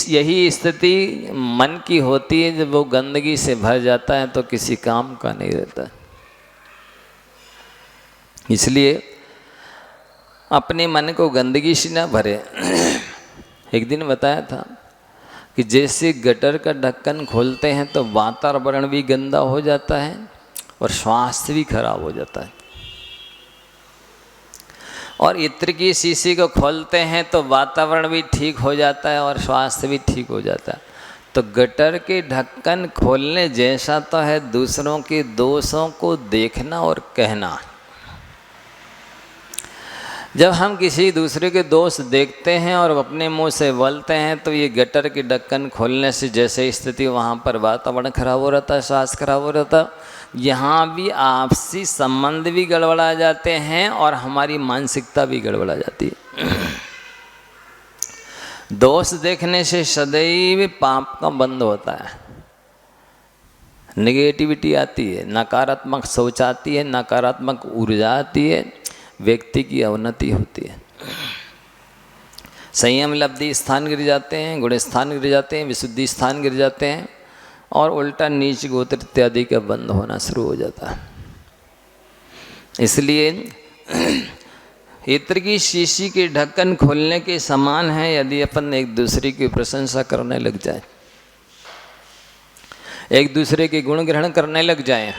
Speaker 1: यही स्थिति मन की होती है। जब वो गंदगी से भर जाता है तो किसी काम का नहीं रहता। इसलिए अपने मन को गंदगी से ना भरे। एक दिन बताया था कि जैसे गटर का ढक्कन खोलते हैं तो वातावरण भी गंदा हो जाता है और स्वास्थ्य भी खराब हो जाता है, और इत्र की शीशी को खोलते हैं तो वातावरण भी ठीक हो जाता है और स्वास्थ्य भी ठीक हो जाता है। तो गटर के ढक्कन खोलने जैसा तो है दूसरों के दोषों को देखना और कहना। जब हम किसी दूसरे के दोष देखते हैं और अपने मुंह से बोलते हैं तो ये गटर की ढक्कन खोलने से जैसे स्थिति वहाँ पर वातावरण खराब हो रहता है, श्वास खराब हो रहता, यहाँ भी आपसी संबंध भी गड़बड़ा जाते हैं और हमारी मानसिकता भी गड़बड़ा जाती है। दोष देखने से सदैव पाप का बंद होता है, नेगेटिविटी आती है, नकारात्मक सोच आती है, नकारात्मक ऊर्जा आती है, व्यक्ति की अवनति होती है। संयम लब्धि स्थान गिर जाते हैं, गुण स्थान गिर जाते हैं, विशुद्धि स्थान गिर जाते हैं और उल्टा नीच गोत्र इत्यादि का बंद होना शुरू हो जाता है। इसलिए इत्र की शीशी के ढक्कन खोलने के समान है यदि अपन एक दूसरे की प्रशंसा करने लग जाए, एक दूसरे के गुण ग्रहण करने लग जाए,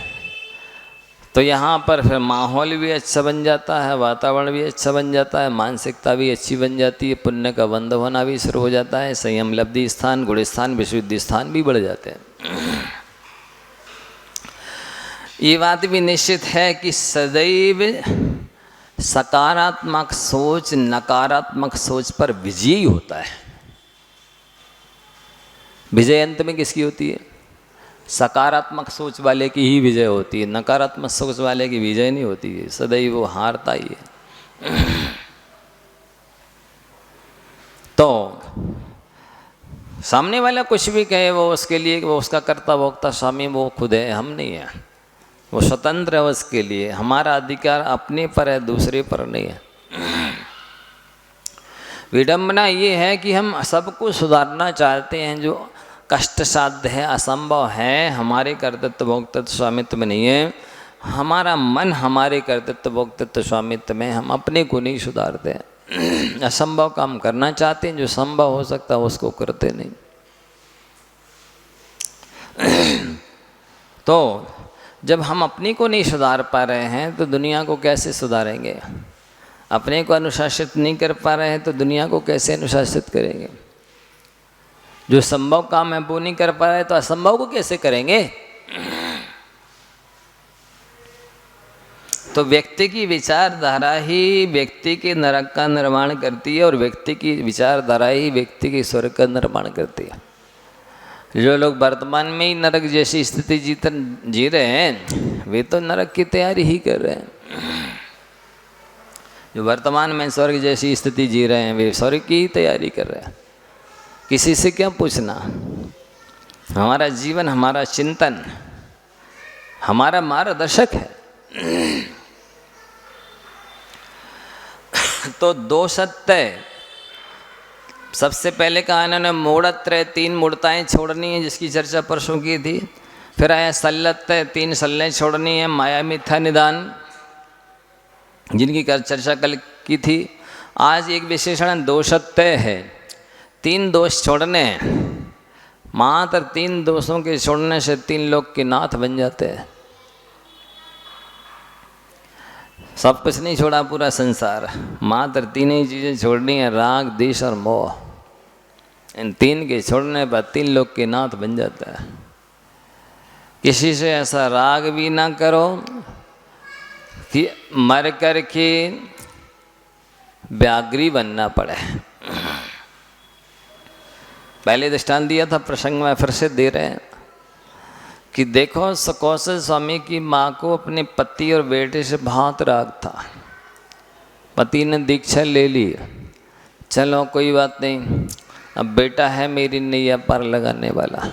Speaker 1: तो यहाँ पर फिर माहौल भी अच्छा बन जाता है, वातावरण भी अच्छा बन जाता है, मानसिकता भी अच्छी बन जाती है, पुण्य का बंध होना भी शुरू हो जाता है, संयम लब्धि स्थान, गुण स्थान, विशुद्धि स्थान भी बढ़ जाते हैं। ये बात भी निश्चित है कि सदैव सकारात्मक सोच नकारात्मक सोच पर विजयी होता है। विजय अंत में किसकी होती है? सकारात्मक सोच वाले की ही विजय होती है, नकारात्मक सोच वाले की विजय नहीं होती है, सदैव वो हारता ही है। तो सामने वाला कुछ भी कहे वो उसके लिए, वो उसका कर्ता भोक्ता स्वामी वो खुद है, हम नहीं है, वो स्वतंत्र है उसके लिए। हमारा अधिकार अपने पर है, दूसरे पर नहीं है। विडंबना ये है कि हम सबको सुधारना चाहते हैं, जो कष्ट साध्य है, असंभव है, हमारे कर्तृत्व भोक्तृत्व स्वामित्व में नहीं है। हमारा मन हमारे कर्तृत्व भोक्तृत्व स्वामित्व में, हम अपने को नहीं सुधारते हैं। असंभव काम करना चाहते हैं, जो संभव हो सकता है उसको करते नहीं। तो जब हम अपने को नहीं सुधार पा रहे हैं तो दुनिया को कैसे सुधारेंगे? अपने को अनुशासित नहीं कर पा रहे हैं तो दुनिया को कैसे अनुशासित करेंगे? जो संभव काम है वो नहीं कर पा रहे तो असंभव को कैसे करेंगे? तो व्यक्ति की विचारधारा ही व्यक्ति के नरक का निर्माण करती है और व्यक्ति की विचारधारा ही व्यक्ति के स्वर्ग का निर्माण करती है। जो लोग वर्तमान में ही नरक जैसी स्थिति जी रहे हैं वे तो नरक की तैयारी ही कर रहे हैं। जो वर्तमान में स्वर्ग जैसी स्थिति जी रहे हैं वे स्वर्ग की ही तैयारी कर रहे हैं। किसी से क्या पूछना? हमारा जीवन, हमारा चिंतन, हमारा मार्गदर्शक है। तो दो सत्य सबसे पहले कहा इन्होंने, मूढ़त्रय, 3 मूढ़ताएं छोड़नी है जिसकी चर्चा परसों की थी। फिर आया सल्लत्रय, 3 सल्लें छोड़नी है, माया मिथ्या निदान जिनकी चर्चा कल की थी। आज एक विशेषण दोषत्य है, 3 दोष छोड़ने हैं। मात्र 3 दोषों के छोड़ने से 3 लोग के नाथ बन जाते हैं। सब कुछ नहीं छोड़ा पूरा संसार, मात्र 3 ही चीज़ें छोड़नी है, राग, द्वेष और मोह। इन 3 के छोड़ने पर 3 लोग के नाथ बन जाता है। किसी से ऐसा राग भी ना करो कि मर कर के व्याघ्री बनना पड़े। पहले दृष्टांत दिया था, प्रसंग में फिर से दे रहे हैं कि देखो कौशल स्वामी की माँ को अपने पति और बेटे से बहुत राग था। पति ने दीक्षा ले ली, चलो कोई बात नहीं, अब बेटा है मेरी नैया पार लगाने वाला।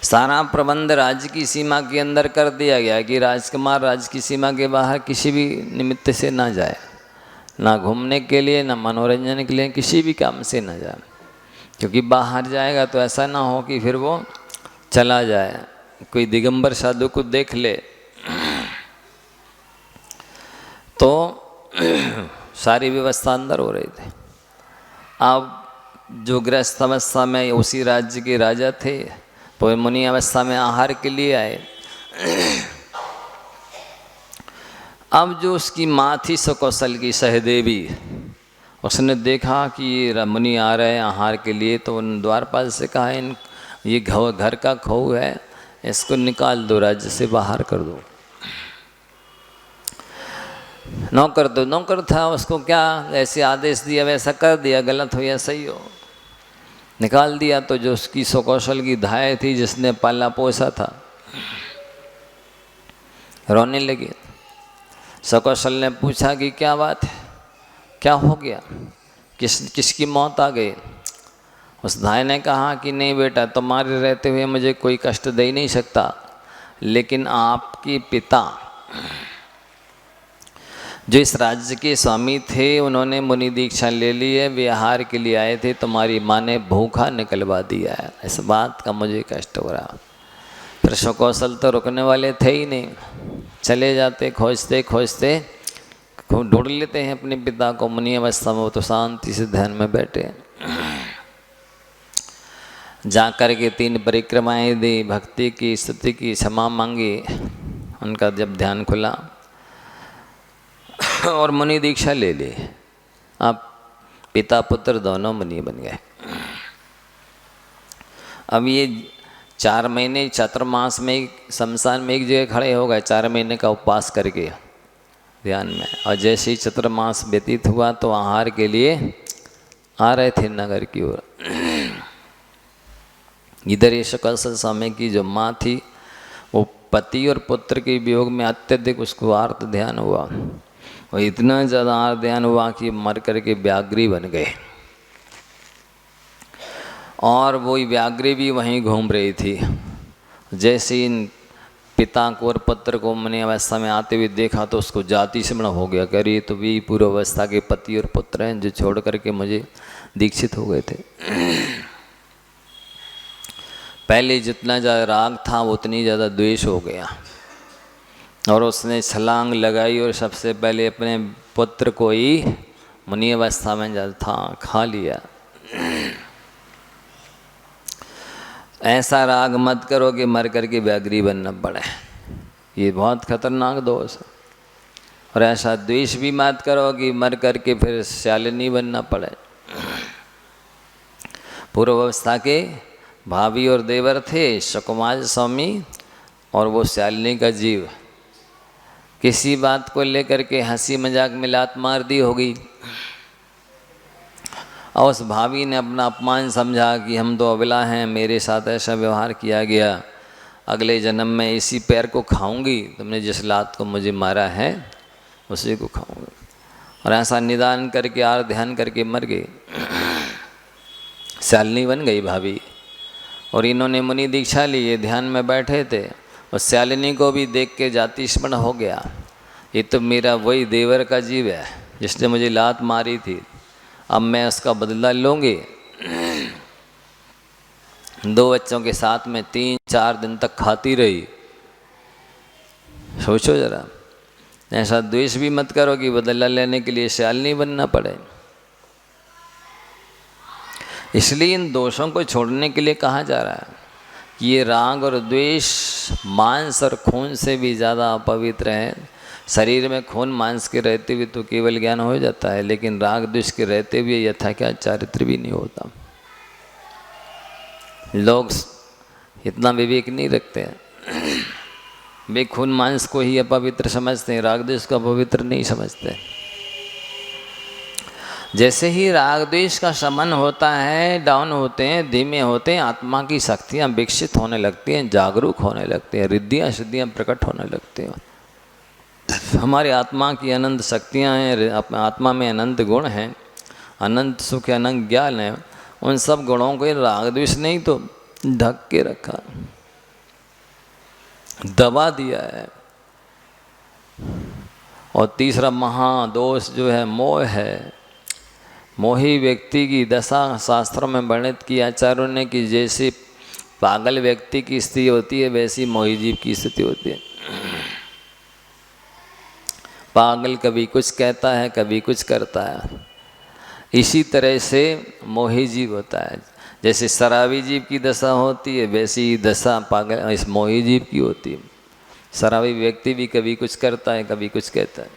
Speaker 1: सारा प्रबंध राज्य की सीमा के अंदर कर दिया गया कि राजकुमार राज्य की सीमा के बाहर किसी भी निमित्त से ना जाए, ना घूमने के लिए, ना मनोरंजन के लिए, किसी भी काम से ना जाए, क्योंकि बाहर जाएगा तो ऐसा ना हो कि फिर वो चला जाए, कोई दिगंबर साधु को देख ले तो सारी व्यवस्था अंदर हो रही थी। अब जो गृहस्थ अवस्था में उसी राज्य के राजा थे तो मुनि अवस्था में आहार के लिए आए। अब जो उसकी माँ थी सुकौशल की सहदेवी, उसने देखा कि ये मुनि आ रहे हैं आहार के लिए, तो उन द्वारपाल से कहा ये घर का खऊ है, इसको निकाल दो, राज्य से बाहर कर दो। नौकर तो नौकर था, उसको क्या ऐसे आदेश दिया वैसा कर दिया, गलत हो या सही हो निकाल दिया। तो जो उसकी सुकौशल की धाय थी, जिसने पाला पोसा था, रोने लगी। सुकौशल ने पूछा कि क्या बात है, क्या हो गया, किसकी मौत आ गई। उस धाय ने कहा कि नहीं बेटा, तुम्हारे रहते हुए मुझे कोई कष्ट दे ही नहीं सकता, लेकिन आपके पिता जो इस राज्य के स्वामी थे, उन्होंने मुनि दीक्षा ले ली है, विहार के लिए आए थे, तुम्हारी माँ ने भूखा निकलवा दिया है, इस बात का मुझे कष्ट हो रहा। फिर सुकौशल तो रुकने वाले थे ही नहीं, चले जाते, खोजते खोजते ढूंढ लेते हैं अपने पिता को। मुनि अवस्था में वो तो शांति से ध्यान में बैठे, जा कर के 3 परिक्रमाएं दी, भक्ति की, स्तुति की, क्षमा मांगी। उनका जब ध्यान खुला और मुनि दीक्षा ले ली, अब पिता पुत्र दोनों मुनि बन गए। अब ये 4 महीने चातुर्मास में शमशान में एक जगह खड़े हो गए, 4 महीने का उपवास करके ध्यान में। और जैसे ही चातुर्मास व्यतीत हुआ तो आहार के लिए आ रहे थे नगर की ओर। इधर ये सुकौशल स्वामी की जो माँ थी, वो पति और पुत्र के वियोग में अत्यधिक उसको आर्त ध्यान हुआ, और इतना ज़्यादा आर्त ध्यान हुआ कि मर करके व्याघ्री बन गए। और वो व्याघ्री भी वहीं घूम रही थी। जैसे इन पिता को और पुत्र को मुनि अवस्था में आते हुए देखा तो उसको जाति स्मरण हो गया, कह रही तो भी पूर्व अवस्था के पति और पुत्र हैं जो छोड़ करके मुझे दीक्षित हो गए थे। पहले जितना ज़्यादा राग था उतनी ज़्यादा द्वेष हो गया, और उसने छलांग लगाई और सबसे पहले अपने पुत्र को ही मुनि अवस्था में जब था खा लिया। ऐसा राग मत करो कि मर करके व्याघ्री बनना पड़े, ये बहुत खतरनाक दोष है। और ऐसा द्वेष भी मत करो कि मर करके फिर शालिनी बनना पड़े। पूर्व अवस्था के भाभी और देवर थे सुकुमार स्वामी और वो शालिनी का जीव, किसी बात को लेकर के हंसी मजाक में लात मार दी होगी, और उस भाभी ने अपना अपमान समझा कि हम तो अबला हैं, मेरे साथ ऐसा व्यवहार किया गया, अगले जन्म में इसी पैर को खाऊंगी, तुमने जिस लात को मुझे मारा है उसी को खाऊंगी। और ऐसा निदान करके आर ध्यान करके मर गई, शालिनी बन गई भाभी। और इन्होंने मुनि दीक्षा ली, ये ध्यान में बैठे थे, और शालिनी को भी देख के जाति स्मरण हो गया, ये तो मेरा वही देवर का जीव है जिसने मुझे लात मारी थी, अब मैं उसका बदला लूँगी। 2 बच्चों के साथ में 3-4 दिन तक खाती रही। सोचो जरा, ऐसा द्वेष भी मत करो कि बदला लेने के लिए शालिनी बनना पड़े। इसलिए इन दोषों को छोड़ने के लिए कहा जा रहा है कि ये राग और द्वेष मांस और खून से भी ज़्यादा अपवित्र है। शरीर में खून मांस के रहते हुए तो केवल ज्ञान हो जाता है, लेकिन राग द्वेष के रहते हुए यथा क्या चारित्र भी नहीं होता। लोग इतना विवेक नहीं रखते हैं, वे खून मांस को ही अपवित्र समझते हैं, राग द्वेष को अपवित्र नहीं समझते। जैसे ही राग द्वेष का शमन होता है, डाउन होते हैं, धीमे होते हैं, आत्मा की शक्तियाँ विकसित होने लगती हैं, जागरूक होने लगती हैं, रिद्धियाँ सिद्धियाँ प्रकट होने लगती हैं। हमारी आत्मा की अनंत शक्तियाँ हैं, आत्मा में अनंत गुण हैं, अनंत सुख अनंत ज्ञान है। उन सब गुणों को राग द्वेष नहीं तो ढक के रखा, दबा दिया है। और तीसरा महादोष जो है मोह है। मोही व्यक्ति की दशा शास्त्रों में वर्णित की आचार्यों ने कि जैसे पागल व्यक्ति की स्थिति होती है वैसी मोही जीव की स्थिति होती है। पागल कभी कुछ कहता है, कभी कुछ करता है, इसी तरह से मोही जीव होता है। जैसे शराबी जीव की दशा होती है वैसी दशा पागल इस मोही जीव की होती है। शराबी व्यक्ति भी कभी कुछ करता है, कभी कुछ कहता है।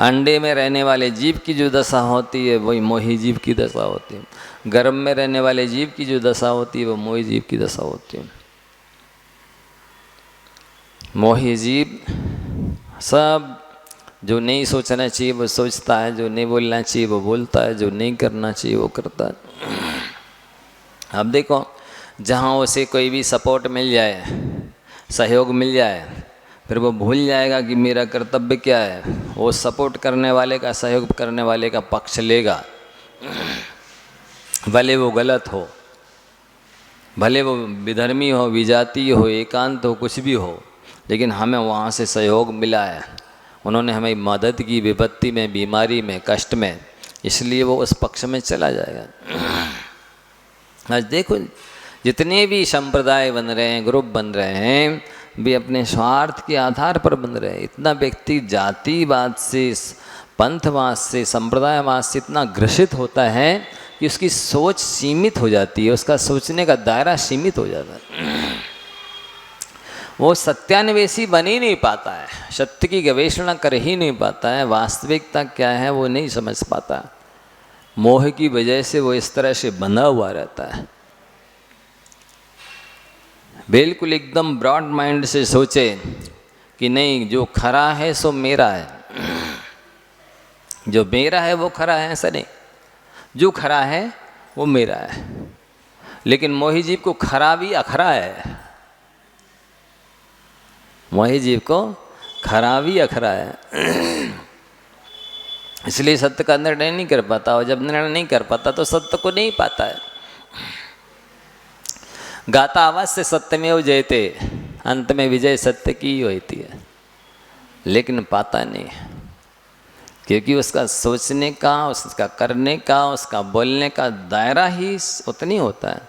Speaker 1: अंडे में रहने वाले जीव की जो दशा होती है वही मोही जीव की दशा होती है। गर्भ में रहने वाले जीव की जो दशा होती है वो मोही जीव की दशा होती है। मोही जीव सब जो नहीं सोचना चाहिए वो सोचता है, जो नहीं बोलना चाहिए वो बोलता है, जो नहीं करना चाहिए वो करता है। अब देखो, जहाँ उसे कोई भी सपोर्ट मिल जाए, सहयोग मिल जाए, फिर वो भूल जाएगा कि मेरा कर्तव्य क्या है। वो सपोर्ट करने वाले का, सहयोग करने वाले का पक्ष लेगा, भले वो गलत हो, भले वो विधर्मी हो, विजातीय हो, एकांत हो, कुछ भी हो, लेकिन हमें वहाँ से सहयोग मिला है, उन्होंने हमें मदद की विपत्ति में, बीमारी में, कष्ट में, इसलिए वो उस पक्ष में चला जाएगा। आज देखो, जितने भी संप्रदाय बन रहे हैं, ग्रुप बन रहे हैं, वे अपने स्वार्थ के आधार पर बन रहे हैं। इतना व्यक्ति जातिवाद से, पंथवाद से, संप्रदायवाद से इतना ग्रसित होता है कि उसकी सोच सीमित हो जाती है, उसका सोचने का दायरा सीमित हो जाता है। वो सत्यान्वेषी बन ही नहीं पाता है, सत्य की गवेषणा कर ही नहीं पाता है, वास्तविकता क्या है वो नहीं समझ पाता। मोह की वजह से वो इस तरह से बंधा हुआ रहता है। बिल्कुल एकदम ब्रॉड माइंड से सोचे कि नहीं, जो खरा है सो मेरा है, जो मेरा है वो खरा है, ऐसा नहीं, जो खरा है वो मेरा है। लेकिन मोही जीव को खरा भी अखरा है, मोही जीव को खरा भी अखरा है, इसलिए सत्य का निर्णय नहीं कर पाता। और जब निर्णय नहीं कर पाता तो सत्य को नहीं पाता है। गाता अवश्य सत्यमेव जयते, अंत में विजय सत्य की ही होती है, लेकिन पाता नहीं, क्योंकि उसका सोचने का, उसका करने का, उसका बोलने का दायरा ही उतनी होता है।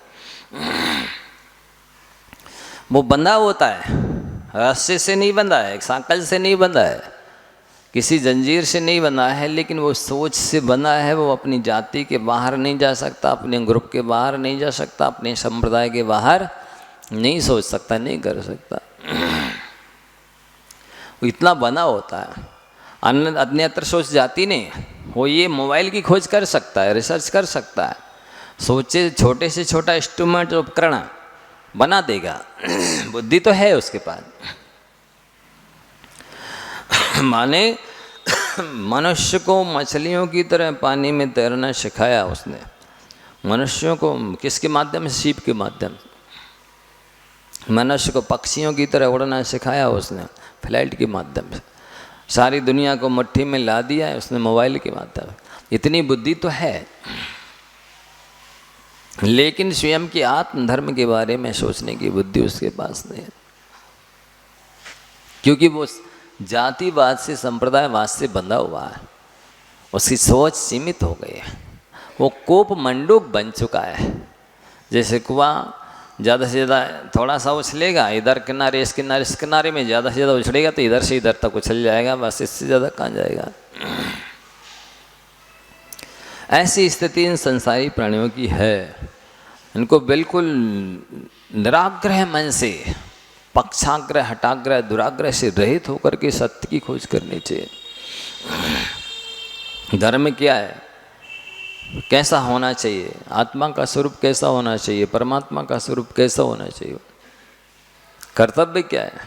Speaker 1: वो बंधा होता है, रस्से से नहीं बंधा है, एक सांकल से नहीं बंधा है, किसी जंजीर से नहीं बना है, लेकिन वो सोच से बना है। वो अपनी जाति के बाहर नहीं जा सकता, अपने ग्रुप के बाहर नहीं जा सकता, अपने संप्रदाय के बाहर नहीं सोच सकता, नहीं कर सकता। वो इतना बना होता है, अन्यत्र सोच जाती नहीं। वो ये मोबाइल की खोज कर सकता है, रिसर्च कर सकता है, सोचे छोटे से छोटा इंस्ट्रूमेंट, उपकरण बना देगा, बुद्धि तो है उसके पास। माने मनुष्य को मछलियों की तरह पानी में तैरना सिखाया उसने। मनुष्यों को किसके माध्यम से? सीप के माध्यम से। मनुष्य को पक्षियों की तरह उड़ना सिखाया उसने, फ्लाइट के माध्यम से। सारी दुनिया को मुट्ठी में ला दिया है उसने मोबाइल के माध्यम से। इतनी बुद्धि तो है, लेकिन स्वयं के आत्मधर्म के बारे में सोचने की बुद्धि उसके पास नहीं है, क्योंकि वो जातिवाद से, संप्रदायवाद से बंधा हुआ है। उसकी सोच सीमित हो गई है, वो कोप मंडूक बन चुका है। जैसे कुआं ज़्यादा से ज़्यादा थोड़ा सा उछलेगा, इधर किनारे, इस किनारे में ज़्यादा से ज़्यादा उछलेगा तो इधर से इधर तक उछल जाएगा, बस इससे ज़्यादा कहाँ जाएगा। ऐसी स्थिति इन संसारी प्राणियों की है। इनको बिल्कुल निराग्रह मन से, पक्षाग्रह, हटाग्रह, दुराग्रह से रहित होकर के सत्य की खोज करनी चाहिए। धर्म क्या है, कैसा होना चाहिए, आत्मा का स्वरूप कैसा होना चाहिए, परमात्मा का स्वरूप कैसा होना चाहिए, कर्तव्य क्या है,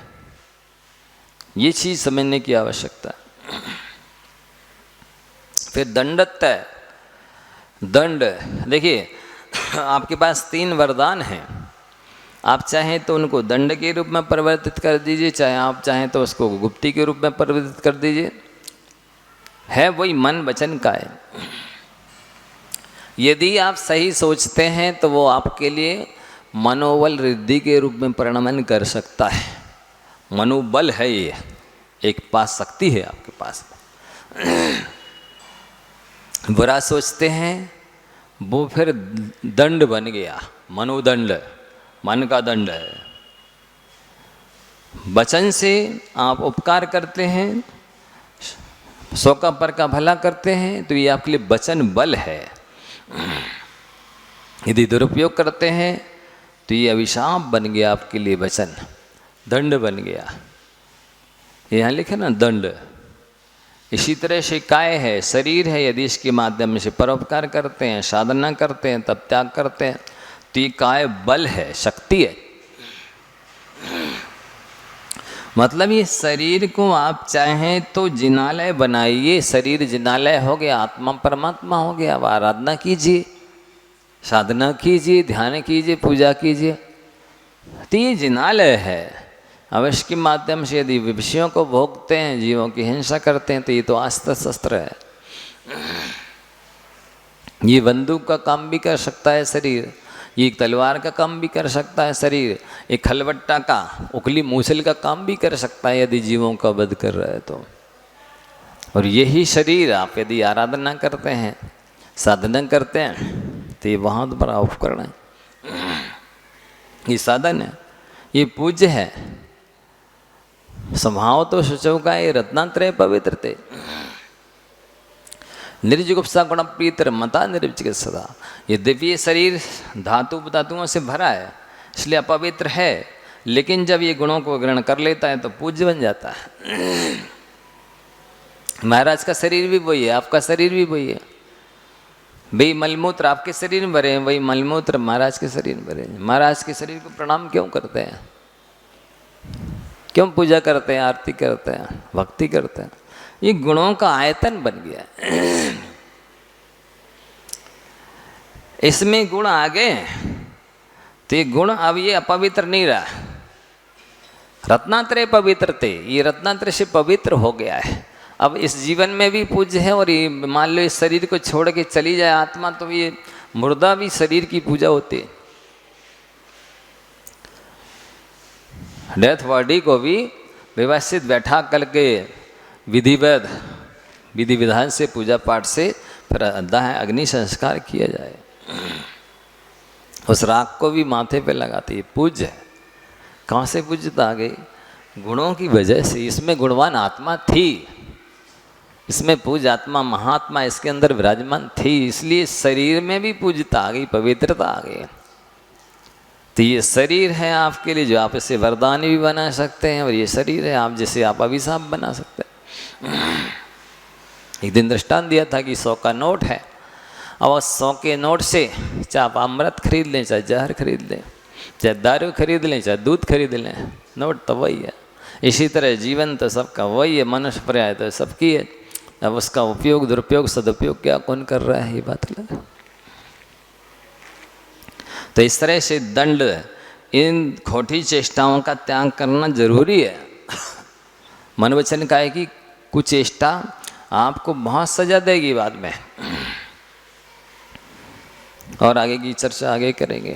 Speaker 1: ये चीज समझने की आवश्यकता है। फिर दंडत्व है। दंड, देखिए आपके पास 3 वरदान हैं। आप चाहें तो उनको दंड के रूप में परिवर्तित कर दीजिए, चाहे आप चाहें तो उसको गुप्ती के रूप में परिवर्तित कर दीजिए। है वही मन वचन का है। यदि आप सही सोचते हैं तो वो आपके लिए मनोबल रिद्धि के रूप में परिणमन कर सकता है। मनोबल है, ये एक पास शक्ति है आपके पास। बुरा सोचते हैं वो फिर दंड बन गया, मनोदंड, मन का दंड है। वचन से आप उपकार करते हैं, सौ का पर का भला करते हैं, तो ये आपके लिए वचन बल है। यदि दुरुपयोग करते हैं तो ये अभिशाप बन गया आपके लिए, वचन दंड बन गया। यहाँ लिखे ना दंड। इसी तरह से काय है, शरीर है, यदि इसके माध्यम से परोपकार करते हैं, साधना करते हैं, तब त्याग करते हैं, तो ये काय बल है, शक्ति है। मतलब ये शरीर को आप चाहें तो जिनालय बनाइए, शरीर जिनालय हो गया, आत्मा परमात्मा हो गया। अब आराधना कीजिए, साधना कीजिए, ध्यान कीजिए, पूजा कीजिए, तो ये जिनालय है। अवश्य के माध्यम से यदि विषयों को भोगते हैं, जीवों की हिंसा करते हैं, तो ये तो अस्त्र शस्त्र है। ये बंदूक का काम भी कर सकता है शरीर, ये तलवार का काम भी कर सकता है शरीर, एक खलबट्टा का, उखली मूसल का काम भी कर सकता है यदि जीवों का वध कर रहा है तो। और यही शरीर आप यदि आराधना करते हैं, साधना करते हैं, तो ये बहुत बड़ा उपकरण है, ये साधन है, ये पूज्य है। स्वभाव तो शुचौ का ये रत्नात्रय पवित्र थे। निर्जुगुप्सा गुण प्रीतर मता निर्विचिक सदा। यद्यपि ये शरीर धातुओं से भरा है, इसलिए अपवित्र है, लेकिन जब ये गुणों को ग्रहण कर लेता है तो पूज्य बन जाता है। महाराज का शरीर भी वही है, आपका शरीर भी वही है। भाई मलमूत्र आपके शरीर में भरे हैं, वही मलमूत्र महाराज के शरीर में भरे हैं। महाराज के शरीर को प्रणाम क्यों करते हैं, क्यों पूजा करते हैं, आरती करते हैं, भक्ति करते हैं? ये गुणों का आयतन बन गया है। इसमें गुण आ गए तो ये गुण अब ये अपवित्र नहीं रहा। रत्नात्रय पवित्र थे, ये रत्नात्रय से पवित्र हो गया है। अब इस जीवन में भी पूज्य है, और ये मान लो इस शरीर को छोड़ के चली जाए आत्मा, तो ये मुर्दा भी शरीर की पूजा होती है। डेथ बॉडी को भी व्यवस्थित बैठा करके विधिवत विधि विधान से पूजा पाठ से फिर दाह अग्नि संस्कार किया जाए। उस राख को भी माथे पे लगाती है, पूज्य है। कहाँ से पूज्यता आ गई? गुणों की वजह से। इसमें गुणवान आत्मा थी, इसमें पूज्य आत्मा महात्मा इसके अंदर विराजमान थी, इसलिए शरीर में भी पूज्यता आ गई, पवित्रता आ गई। तो ये शरीर है आपके लिए, जो आप इसे वरदान भी बना सकते हैं, और ये शरीर है आप जिसे आप अभिशाप बना सकते हैं। एक दिन दृष्टांत दिया था कि 100 का नोट है, और 100 के नोट से चाहे आप अमृत खरीद लें, चाहे जहर खरीद लें, चाहे दारू खरीद लें, चाहे दूध खरीद लें, नोट तो वही है। इसी तरह जीवन तो सबका वही है, मनुष्य पर्याय तो सबकी है। अब उसका उपयोग, दुरुपयोग, सदुपयोग क्या कौन कर रहा है, ये बात अलग है। तो इस तरह से दंड, इन खोटी चेष्टाओं का त्याग करना जरूरी है। मन वचन का है कि कुचेष्टा आपको बहुत सजा देगी बाद में, और आगे की चर्चा आगे करेंगे।